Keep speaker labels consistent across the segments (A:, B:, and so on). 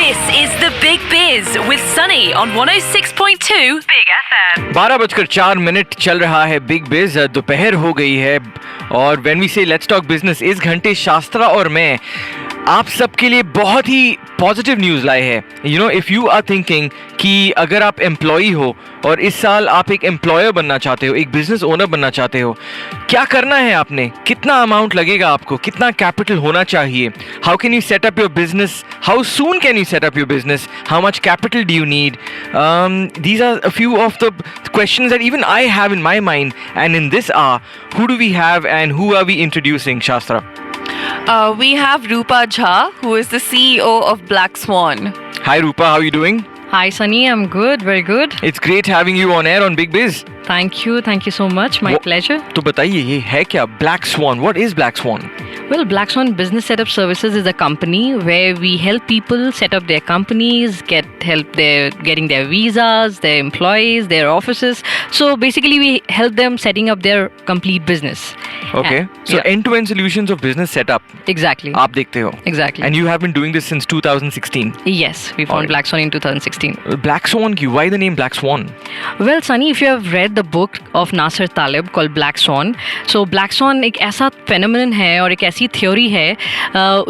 A: This is the Big Biz with Sunny on 106.2 Big FM.
B: 12:04 चल रहा है big बिज. दोपहर हो गई है और व्हेन वी से लेट्स टॉक बिजनेस इस घंटे शास्त्रा और मैं आप सबके लिए बहुत ही पॉजिटिव न्यूज़ लाए हैं. You know, if you are thinking कि अगर आप एम्प्लॉई हो और इस साल आप एक एम्प्लॉयर बनना चाहते हो, एक बिजनेस ओनर बनना चाहते हो, क्या करना है आपने, कितना अमाउंट लगेगा आपको, कितना कैपिटल होना चाहिए, how can you set up your business, how soon can you set up your business, how much capital do you need, these are a few of the questions that even I have in my mind. And in this hour, who do we have and who are we introducing, Shastra?
C: We have Rupa Jha, who is the CEO of Black Swan.
B: Hi Rupa, how are you doing?
D: Hi Sunny, I'm good, very good.
B: It's great having you on air on Big Biz.
D: Thank you so much, my pleasure.
B: तो बताइए ये है क्या Black Swan? What is Black Swan?
D: Well, Black Swan Business Setup Services is a company where we help people set up their companies, getting their visas, their employees, their offices. So basically we help them setting up their complete business.
B: Okay. So end-to-end solutions of business setup.
D: Exactly.
B: आप देखते हो.
D: Exactly.
B: And you have been doing this since 2016.
D: Yes, we found Black Swan in 2016.
B: Black Swan क्यों? Why the name Black Swan?
D: Well, Sunny, if you have read the book of Nasir Taleb called Black Swan, so Black Swan एक ऐसा phenomenon है और एक ऐसी theory है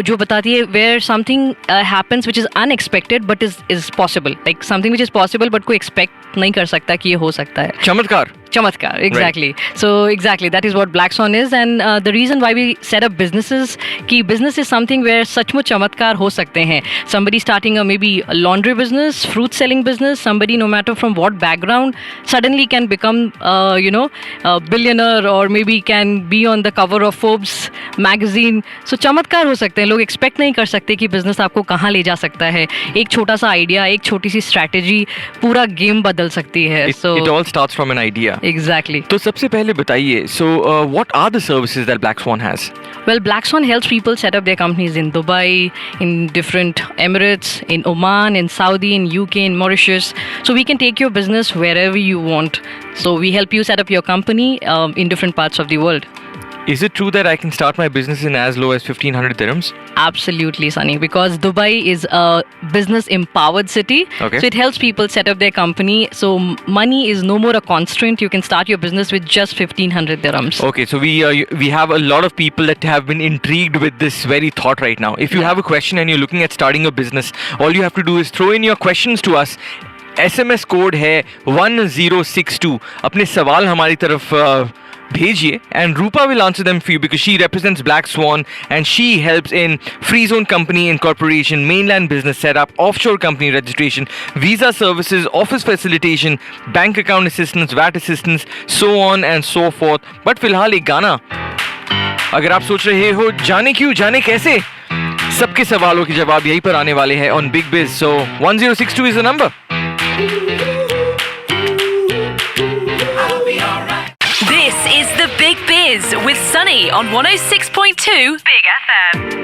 D: जो बताती है where something happens which is unexpected but is possible, like something which is possible but कोई expect नहीं कर सकता कि ये हो सकता है.
B: चमत्कार.
D: Exactly. Right. So exactly, that is what Black Swan is, and the reason why we set up businesses, कि business is something where सचमुच चमत्कार हो सकते हैं. Somebody starting maybe a laundry business, fruit selling business, somebody no matter from what background suddenly can become a billionaire or maybe can be on the cover of Forbes magazine. So चमत्कार हो सकते हैं. लोग expect नहीं कर सकते कि business आपको कहाँ ले जा सकता है. एक छोटा सा idea, एक छोटी सी strategy पूरा game बदल सकती है.
B: It all starts from an idea.
D: Exactly.
B: तो सबसे पहले बताइए, so what are the services that Black Swan has?
D: Well, Black Swan helps people set up their companies in Dubai, in different Emirates, in Oman, in Saudi, in UK, in Mauritius. So we can take your business wherever you want. So we help you set up your company in different parts of the world.
B: Is it true that I can start my business in as low as 1,500 dirhams?
D: Absolutely, Sunny, because Dubai is a business empowered city.
B: Okay.
D: So it helps people set up their company. So money is no more a constraint. You can start your business with just 1,500 dirhams.
B: Okay, so we have a lot of people that have been intrigued with this very thought right now. If you have a question and you're looking at starting a business, all you have to do is throw in your questions to us. SMS code है 1062. अपने सवाल हमारी तरफ भेजिए and Rupa will answer them for you because she represents Black Swan and she helps in free zone company incorporation, mainland business setup, offshore company registration, visa services, office facilitation, bank account assistance, VAT assistance, so on and so forth. But फिलहाल एक गाना. अगर आप सोच रहे हो जाने क्यों, जाने कैसे, सबके सवालों के जवाब यहीं पर आने वाले हैं on Big Biz. So 1062 is the number.
A: This is the Big Biz with Sunny on 106.2 Big FM.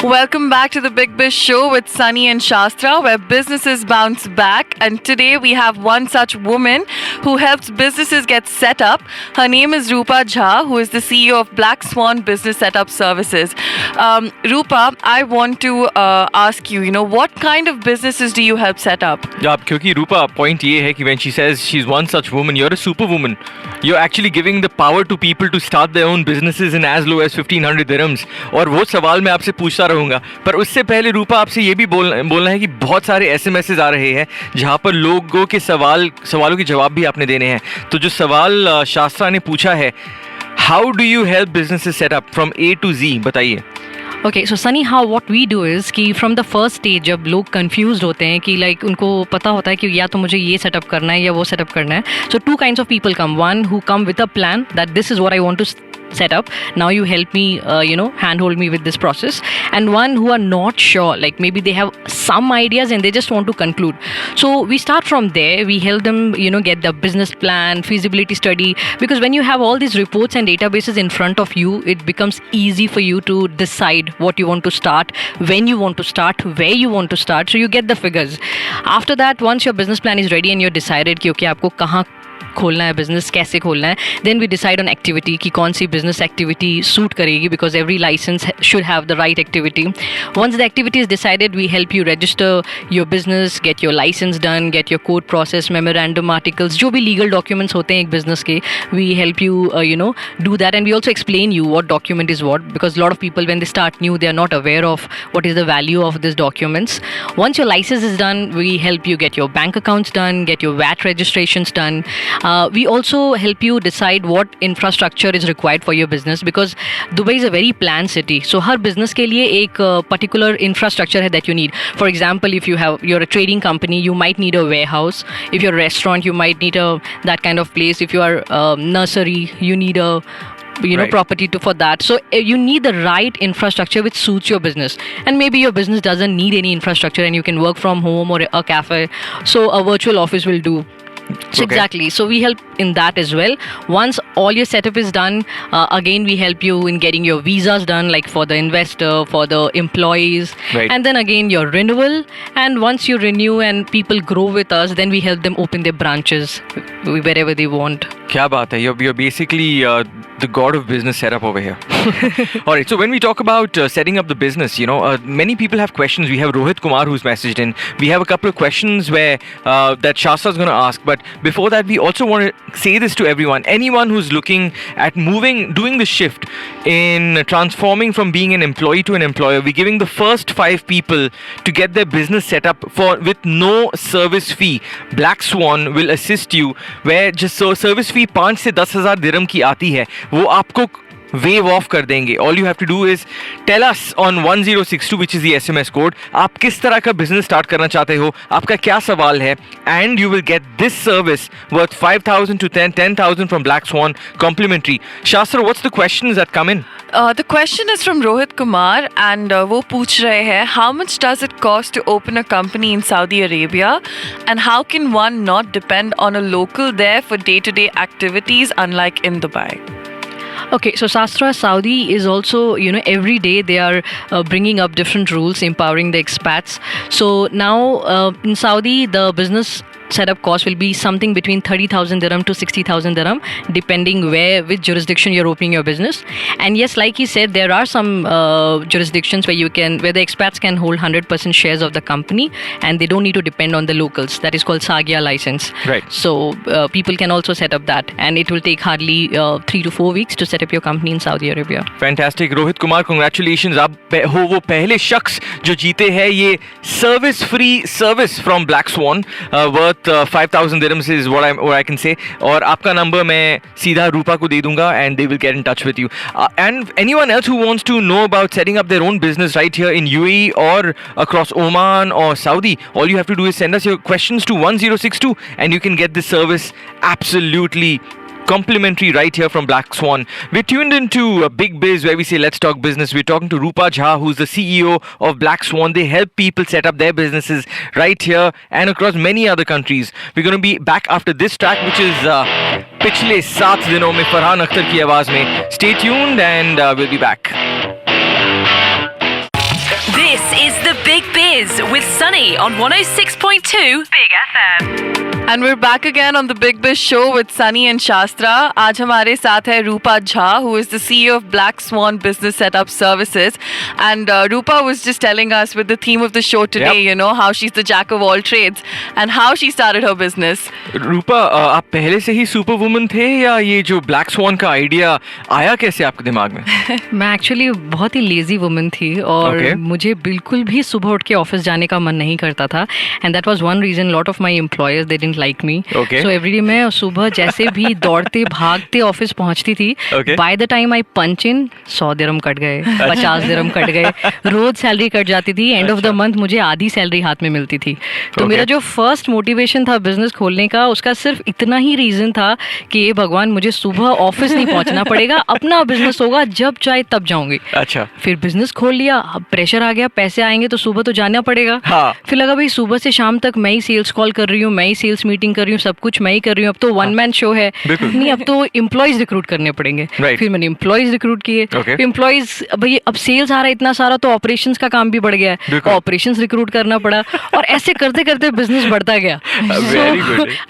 C: Welcome back to the Big Biz Show with Sunny and Shastra, where businesses bounce back. And today we have one such woman who helps businesses get set up. Her name is Rupa Jha, who is the CEO of Black Swan Business Setup Services. Rupa, I want to ask you, what kind of businesses do you help set up?
B: Yeah, क्योंकि Rupa, point ये है कि when she says she's one such woman, you're a superwoman. You're actually giving the power to people to start their own businesses in as low as 1,500 dirhams. और वो सवाल मैं आपसे पूछता रहूँगा, पर उससे पहले रूपा आपसे ये भी बोलना है कि बहुत सारे SMSs आ रहे हैं जहाँ पर लोगों के सवालों के जवाब भी आपने देने हैं. तो जो सवाल शास्त्रा ने पूछा है, how do you help businesses set up from A to Z, बताइए.
D: Okay, so Sunny, what we do is कि from the first stage जब लोग confused होते हैं कि like उनको पता होता है कि या तो मुझे ये setup करना है या वो setup करना है. So two kinds of people come. One who come with a plan that this is what I want to set up. Now you help me, handhold me with this process. And one who are not sure, like maybe they have some ideas and they just want to conclude. So we start from there. We help them, get the business plan, feasibility study. Because when you have all these reports and databases in front of you, it becomes easy for you to decide what you want to start, when you want to start, where you want to start. So you get the figures. After that, once your business plan is ready and you're decided कि okay, आपको कहाँ खोलना है business, कैसे खोलना है. Then we decide on activity कि कौन सी बिजनेस एक्टिविटी सूट करेगी, because every licence should have the right activity. Once the activity is decided, we help you register your business, get your licence done, get your court process, memorandum articles, जो भी legal documents होते हैं एक business के, we help you do that. And we also explain you what document is what, because a lot of people when they start new, they are not aware of what is the value of these documents. Once your license is done, we help you get your bank accounts done, get your VAT registrations done. We also help you decide what infrastructure is required for your business, because Dubai is a very planned city. So her business के लिए एक particular infrastructure है that you need. For example, if you're a trading company, you might need a warehouse. If you're a restaurant, you might need that kind of place. If you are nursery, you need a
B: Right.
D: property for that. So you need the right infrastructure which suits your business. And maybe your business doesn't need any infrastructure and you can work from home or a cafe. So a virtual office will do. So
B: Okay.
D: exactly. So we help in that as well. Once all your setup is done, again we help you in getting your visas done, like for the investor, for the employees,
B: Right.
D: and then again your renewal. And once you renew and people grow with us, then we help them open their branches wherever they want.
B: क्या बात है, you're basically the god of business setup over here. All right, so when we talk about setting up the business, many people have questions. We have Rohit Kumar who's messaged in. We have a couple of questions where that Shastra's going to ask. But before that, we also want to say this to everyone. Anyone who's looking at doing the shift in transforming from being an employee to an employer, we're giving the first 5 people to get their business set up with no service fee. Black Swan will assist you, where just service fee 5 से 10,000 दिरहम की आती है, वो आपको wave off कर देंगे. All you have to do is tell us on 1062, which is the SMS code, आप किस तरह का business start करना चाहते हो, आपका क्या सवाल है, and you will get this service worth 5,000 to 10,000 from Black Swan complimentary. Shastra, what's the questions that come in?
C: The question is from Rohit Kumar and वो पूछ रहे हैं, how much does it cost to open a company in Saudi Arabia, and how can one not depend on a local there for day-to-day activities unlike in Dubai?
D: Okay, so Sastra, Saudi is also, every day they are bringing up different rules, empowering the expats. So now in Saudi, the business setup cost will be something between 30,000 dirham to 60,000 dirham, depending which jurisdiction you're opening your business. And yes, like he said, there are some jurisdictions where the expats can hold 100% shares of the company, and they don't need to depend on the locals. That is called Sagia license.
B: Right.
D: So people can also set up that, and it will take hardly 3 to 4 weeks to set up your company in Saudi Arabia.
B: Fantastic. Rohit Kumar, congratulations. आप हो वो पहले शख्स जो जीते हैं ये service-free service from Black Swan worth 5,000 dirhams is what I can say. और आपका नंबर मैं सीधा रूपा को दे दूंगा and they will get in touch with you. And anyone else who wants to know about setting up their own business right here in UAE or across Oman or Saudi, all you have to do is send us your questions to 1062 and you can get this service absolutely complimentary right here from Black Swan. We're tuned into Big Biz, where we say let's talk business. We're talking to Rupa Jha, who's the CEO of Black Swan. They help people set up their businesses right here and across many other countries. We're going to be back after this track, which is पिछले 7 दिनों में फरहान अख्तर की आवाज में. Stay tuned and we'll be back.
A: This is The Big Biz with Sunny on 106.2 Big FM.
C: And we're back again on the Big Biz show with Sunny and Shastra. आज हमारे साथ है Rupa Jha, who is the CEO of Black Swan Business Setup Services. And Rupa was just telling us with the theme of the show today,
B: Yep.
C: how she's the jack of all trades and how she started her business.
B: रूपा, आप पहले से ही super woman थे या ये जो black swan का idea आया कैसे आपके दिमाग में?
D: मैं एक्चुअली बहुत ही लेजी वुमन थी और
B: Okay.
D: मुझे बिल्कुल भी सुबह उठ के ऑफिस जाने का मन नहीं करता था. And that was one reason lot of my employers they didn't like me.
B: Okay.
D: So everyday मैं सुबह जैसे भी दौड़ते भागते ऑफिस पहुंचती थी.
B: Okay.
D: By the time I punch in 100 dirham cut गए, 50 दिरहम कट गए, रोज सैलरी कट जाती थी. एंड ऑफ द मंथ मुझे आधी सैलरी हाथ में मिलती थी. तो
B: Okay.
D: मेरा जो फर्स्ट मोटिवेशन था बिजनेस खोलने का, उसका सिर्फ इतना ही रीजन था कि ये भगवान मुझे सुबह ऑफिस नहीं पहुंचना पड़ेगा, अपना बिजनेस होगा, जब चाहे तब जाऊंगी.
B: अच्छा.
D: फिर बिजनेस खोल लिया, अब प्रेशर आ गया, पैसे आएंगे तो सुबह तो जाना पड़ेगा.
B: हाँ.
D: फिर लगा भाई सुबह से शाम तक मैं ही सेल्स कॉल कर रही हूँ, मैं ही सेल्स बिजनेस मीटिंग कर रही हूँ, सब कुछ मैं ही कर रही हूँ, अब तो वन मैन शो है, नहीं अब तो एम्प्लॉयज रिक्रूट करने पड़ेंगे। फिर मैंने एम्प्लॉयज रिक्रूट किए, एम्प्लॉयज भाई अब सेल्स आ रहा है इतना सारा, तो ऑपरेशंस का काम भी बढ़ गया है, ऑपरेशंस रिक्रूट करना पड़ा, और ऐसे करते करते बिजनेस बढ़ता गया।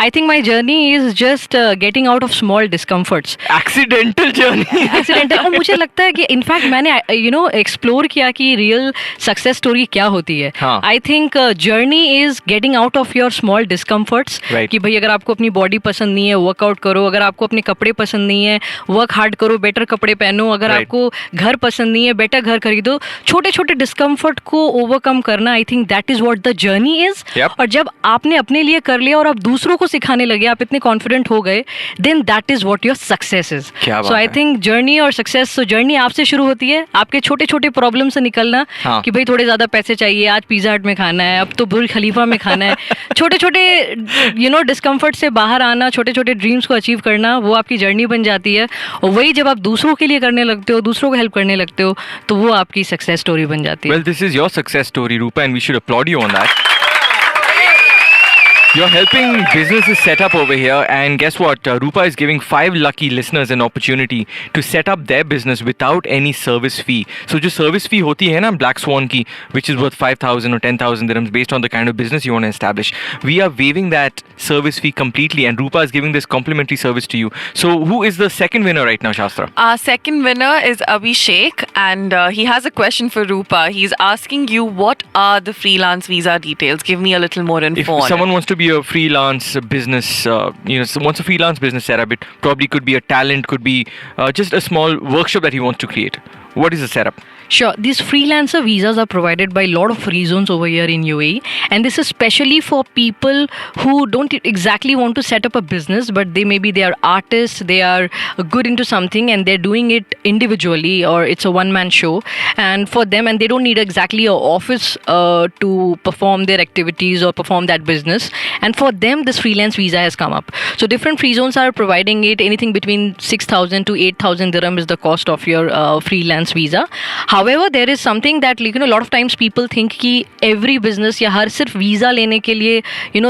D: I think my journey is just getting out of small discomforts,
B: accidental journey,
D: accidental. और मुझे लगता है कि इनफैक्ट मैंने एक्सप्लोर किया कि रियल सक्सेस स्टोरी क्या होती है। आई think journey is getting out of your small discomforts, कि भाई अगर आपको अपनी बॉडी पसंद नहीं है वर्कआउट करो, अगर आपको अपने कपड़े पसंद नहीं है वर्क हार्ड करो, बेटर कपड़े पहनो, अगर आपको घर पसंद नहीं है बेटर घर खरीदो। छोटे छोटे डिस्कम्फर्ट को ओवरकम करना, I think that is what the journey is. और जब आपने अपने लिए कर लिया और आप दूसरों को सिखाने लगे, आप इतने कॉन्फिडेंट हो गए, then that is what your success is. So I think journey और सक्सेस, सो जर्नी आपसे शुरू होती है, आपके छोटे छोटे प्रॉब्लम से निकलना, कि भाई थोड़े ज्यादा पैसे चाहिए, आज पिज्जा हट में खाना है, अब तो बुर्ज खलीफा में खाना है। छोटे छोटे डिस्कम्फर्ट से बाहर आना, छोटे छोटे ड्रीम्स को अचीव करना, वो आपकी जर्नी बन जाती है। और वही जब आप दूसरों के लिए करने लगते हो, दूसरों को हेल्प करने लगते हो, तो वो आपकी सक्सेस स्टोरी बन जाती है।
B: Well, this is your success story, Rupa, and we should applaud you on that. You're helping businesses set up over here, and guess what? Rupa is giving 5 lucky listeners an opportunity to set up their business without any service fee. So, जो service fee होती है ना Black Swan की, which is worth 5,000 or 10,000 dirhams based on the kind of business you want to establish, we are waiving that service fee completely, and Rupa is giving this complimentary service to you. So, who is the second winner right now, Shastra?
C: Our second winner is Abhishek, and he has a question for Rupa. He's asking you, what are the freelance visa details? Give me a little more info.
B: If someone wants to be a freelance business, wants a freelance business setup, it probably could be a talent, could be just a small workshop that he wants to create. What is the setup?
D: Sure. These freelancer visas are provided by a lot of free zones over here in UAE, and this is specially for people who don't exactly want to set up a business, but they are artists, they are good into something, and they're doing it individually, or it's a one-man show. And for them, and they don't need exactly an office to perform their activities or perform that business. And for them, this freelance visa has come up. So different free zones are providing it. Anything between 6,000 to 8,000 dirham is the cost of your freelance visa. However, there is something that a lot of times people think कि every business या हर सिर्फ visa लेने के लिए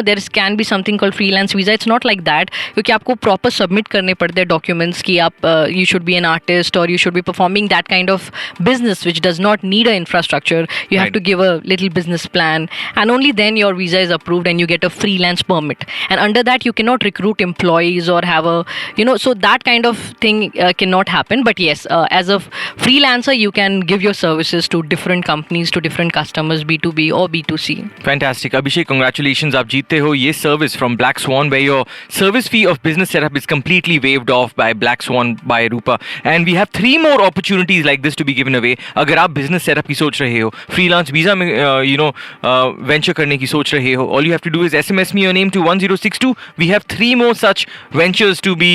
D: there can be something called freelance visa. It's not like that, क्योंकि आपको proper submit करने पड़ते हैं documents कि आप you should be an artist or you should be performing that kind of business which does not need an infrastructure. You have to give a little business plan, and only then your visa is approved and you get a freelance permit. And under that you cannot recruit employees or have a so that kind of thing cannot happen. But yes, as a freelancer you can give your services to different companies, to different customers, B2B or B2C.
B: Fantastic. Abhishek, congratulations. आप जीतते हो ये service from Black Swan, where your service fee of business setup is completely waived off by Black Swan by Rupa. And we have 3 more opportunities like this to be given away. अगर आप business setup की सोच रहे हो, freelance visa में venture करने की सोच रहे हो, all you have to do is SMS me your name to 1062. We have 3 more such ventures to be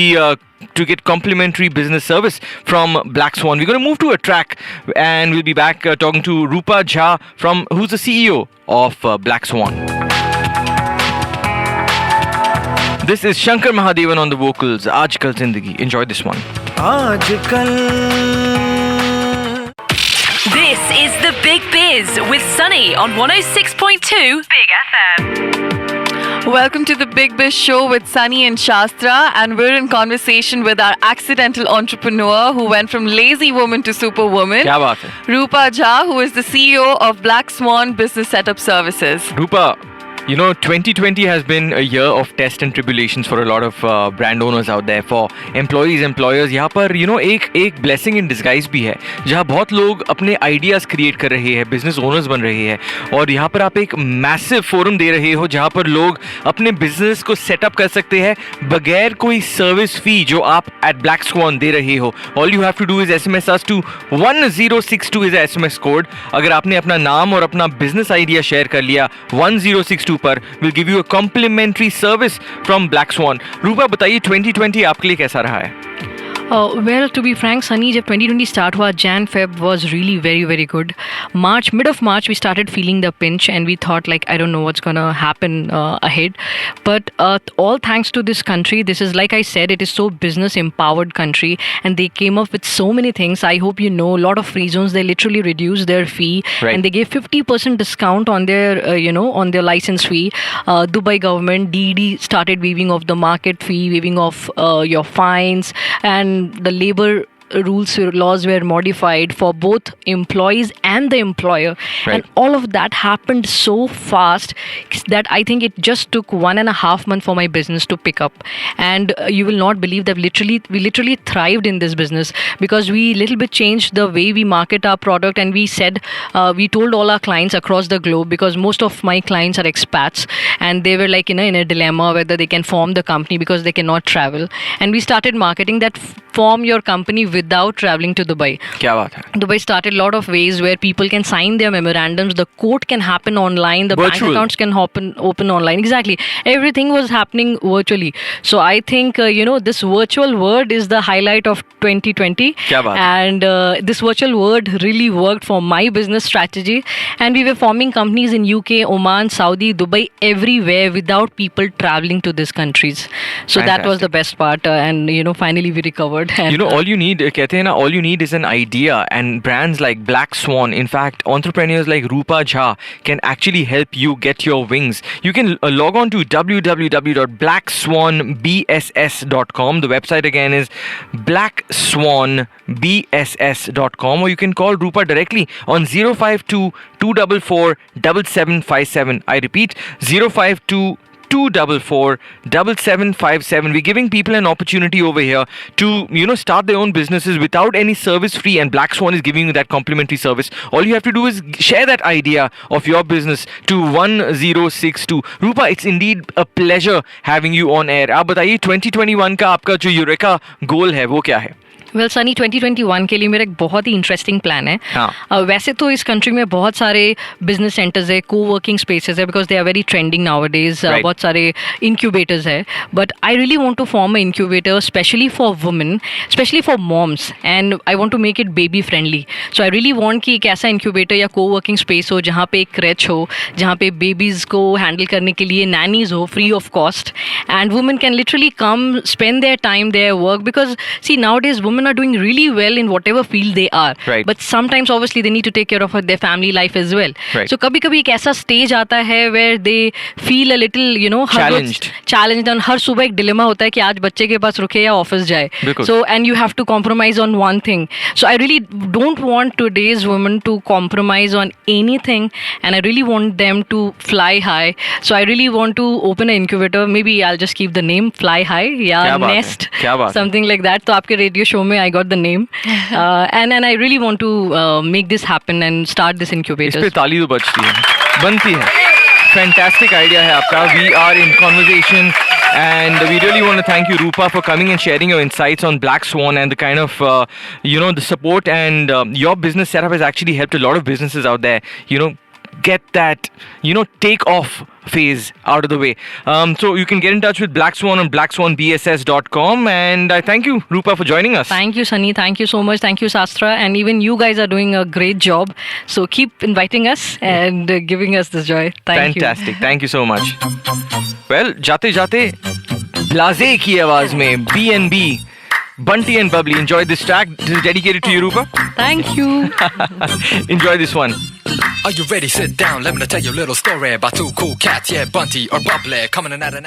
B: to get complimentary business service from Black Swan. We're going to move to a track, and we'll be back talking to Rupa Jha, who's the CEO of Black Swan. This is Shankar Mahadevan on the vocals. Aajkal Zindagi. Enjoy this one.
E: Aajkal.
A: This is The Big Biz with Sunny on 106.2 Big FM.
C: Welcome to the Big Biz Show with Sunny and Shastra, and we're in conversation with our accidental entrepreneur who went from lazy woman to superwoman.
B: क्या बात है?
C: Rupa Jha, who is the CEO of Black Swan Business Setup Services.
B: Rupa, 2020 has been a year of tests and tribulations for a lot of brand owners out there, for employees, employers. यहाँ पर एक blessing in disguise भी है, जहाँ बहुत लोग अपने ideas create कर रहे हैं, business owners बन रहे हैं, और यहाँ पर आप एक massive forum दे रहे हो जहाँ पर लोग अपने business को set up कर सकते हैं बगैर कोई service fee जो आप at Black Swan दे रहे हो. All you have to do is SMS us to 1062 is the SMS code. अगर आपने अपना नाम और अपना business idea share कर लिया 1062 पर, will give you a complimentary service from Black Swan. रूपा, बताइए 2020 आपके लिए कैसा रहा है?
D: Well, to be frank, Sunny, जब 2020 start हुआ, Jan Feb was really very very good. Mid of March we started feeling the pinch and we thought like I don't know what's gonna happen ahead. But all thanks to this country, this is like I said, it is so business empowered country and they came up with so many things. I hope you know, a lot of free zones. They literally reduced their fee and they gave 50% discount on their on their license fee. Dubai government DED started waiving off the market fee, waiving off your fines, and the labor laws were modified for both employees and the employer, and all of that happened so fast that I think it just took 1.5 months for my business to pick up. And you will not believe that we literally thrived in this business because we little bit changed the way we market our product, and we said we told all our clients across the globe, because most of my clients are expats and they were like in a dilemma whether they can form the company because they cannot travel, and we started marketing that form your company without traveling to Dubai.
B: क्या बात है?
D: Dubai started a lot of ways where people can sign their memorandums, the court can happen online, the
B: Virtual.
D: bank accounts can open online. Exactly. Everything was happening virtually. So I think, this virtual world is the highlight of 2020.
B: क्या बात है?
D: And this virtual world really worked for my business strategy. And we were forming companies in UK, Oman, Saudi, Dubai, everywhere without people traveling to these countries. So that was
B: Fantastic.
D: the best part. And, finally we recovered. And,
B: all you need, कहते हैं ना, all you need is an idea, and brands like Black Swan, in fact, entrepreneurs like Rupa Jha can actually help you get your wings. You can log on to www.blackswanbss.com. The website again is blackswanbss.com, or you can call Rupa directly on 052 244 7757. I repeat, 052 244 7757. We're giving people an opportunity over here to start their own businesses without any service fee, and Black Swan is giving you that complimentary service. All you have to do is share that idea of your business to 1062. Rupa, it's indeed a pleasure having you on air. आप बताइए 2021 का आपका जो eureka गोल है वो क्या है?
D: Well Sunny 2021 के लिए मेरा एक बहुत ही इंटरेस्टिंग प्लान है. वैसे तो इस कंट्री में बहुत सारे बिजनेस सेंटर्स है, को वर्किंग स्पेसेस है, because they are very trending nowadays. बहुत सारे इंक्यूबेटर्स है, but I really want to form a incubator specially for women, specially for moms, and I want to make it baby friendly. So I really want कि एक ऐसा incubator या को working space हो जहाँ पे एक क्रेच हो, जहाँ पे बेबीज़ को हैंडल करने के लिए नैनीज हो free of cost, and women can literally come spend their time, their work, because see nowadays women are doing really well in whatever field they are, but sometimes obviously they need to take care of their family life as well. So kabhi एक ऐसा stage आता है where they feel a little challenged and हर सुबह एक dilemma होता है कि आज बच्चे के पास रुके या ऑफिस जाए. So and you have to compromise on one thing. So I really don't want today's women to compromise on anything, and I really want them to fly high. So I really want to open an incubator. Maybe I'll just keep the name Fly High, Nest, something like that. तो आपके radio show में I got the name, and I really want to make this happen and start this incubator.
B: इस पे ताली तो बजती है, बनती है. Fantastic idea है आपका. We are in conversation, and we really want to thank you, Rupa, for coming and sharing your insights on Black Swan and the kind of the support, and your business setup has actually helped a lot of businesses out there get that take off phase out of the way. So you can get in touch with Black Swan on blackswanbss.com, and I thank you, Rupa, for joining us.
D: Thank you, Sunny. Thank you so much. Thank you, Shastra, and even you guys are doing a great job. So keep inviting us and giving us this joy. Thank you.
B: Fantastic. Thank you so much. Well, जाते जाते ब्लाजे की आवाज में B&B, Bunty and Bubbly. Enjoy this track. This is dedicated to you, Rupa.
D: Thank you.
B: Enjoy this one.
E: Are you ready? Sit down. Let me tell you a little story about two cool cats. Yeah, Bunty or Bubbly coming in at an